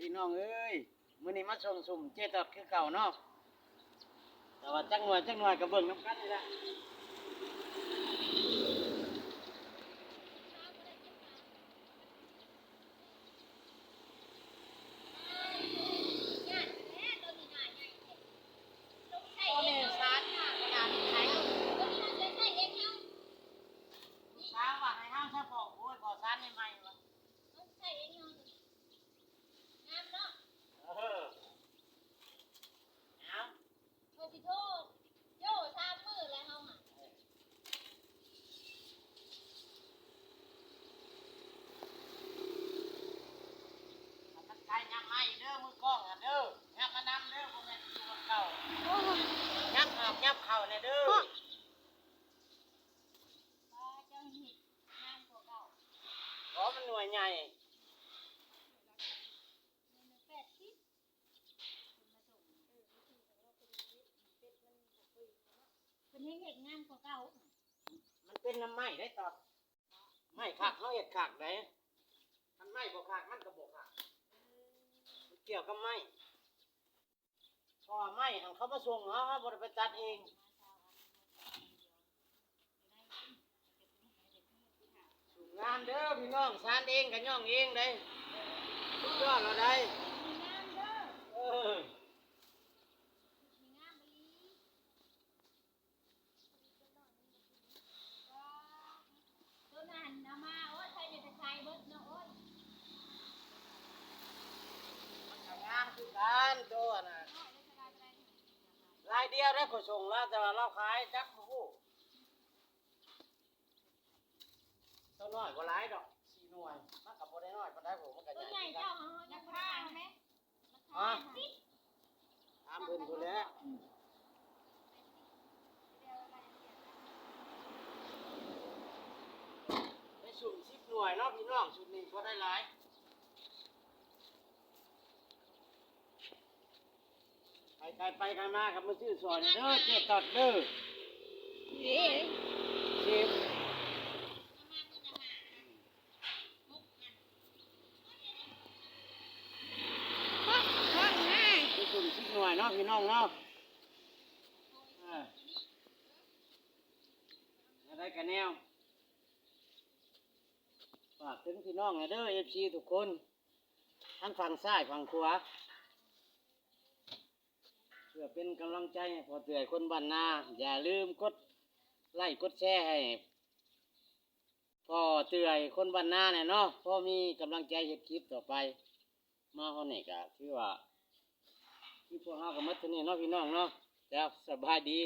พี่น้องเอ้ยมื้อนี้มาส่งสุ่มเจ๊ตอดคือเก่าเนาะแต่ว่าจักหน่อยก็เบิ่งน้ำกันนี่แหละพ่อแม่สานงานไทยสาวว่าให้เฮาซะพ่อโอ้ยพอสานใหม่ๆว่ะเออเอามันไกลยำไม้เด้อมือกล้องอ่ะเด้อยำมานำเด้อพ่อแม่อยู่กับเก่ายับออกยับเข้าเนี่ยเด้อขอมันหน่วยใหญ่เป็นให้เห็ดงามกว่าเก่า มันเป็นน้ำไม้ได้ตอดไม้คักเขาเห็ดคักได้มันไม้บ่คักมันก็บ่คักมันเกี่ยวกับไม้พอไม้ของเขามาส่งเขาบ่ได้ไปตัดเองสูงงานเด้อพี่น้องสานเองก็ย่องเองได้ทุกยอดเราได้ มีงามเด้อ เออ มีงามอีตัวนั้นเอามาโอ้ยใครจะไปใช้เบิดเนาะโอ้ย มันก็งามคือกันตัวน่ะ น้อยได้สบายไปได้ รายเดียวได้ขนส่งแล้วแต่ว่าเราขายจักโอ้โหตัวน้อยกว่าหลายดอก4หน่วยมันก็บ่ได้น้อยปานใดผมมันก็ ตัว ให ใหญ่ ญ่ เจ้าเอาราคาไหมราคาสิ ถามเพิ่นพุ่นแหล้วได้สุ่ม10หน่วยเนาะพี่น้องสุดนี้บ่ได้หลายไปมาครับมาซื้อซอยนี่เด้อเจ็ดตอดเด้อ เอ๊ะ สิบไปสุ่ม10หน่วยเนาะพี่น้องเนาะอะไรกันแนวฝากถึงพี่น้องเด้อ FC ทุกคนทั้งฝั่งซ้ายฝั่งขวาเพื่อเป็นกำลังใจให้พอเตือนคนบ้านนาอย่าลืมกดไลค์กดแชร์ให้พอเตือนคนบ้านนาเนี่ยเนาะพอมีกำลังใจเฮ็ดคลิปต่อไปมาเฮานี่ก็ถือว่าที่พวกเฮาก็หมดเท่านี้เนาะพี่น้องเนาะแล้วสบายดี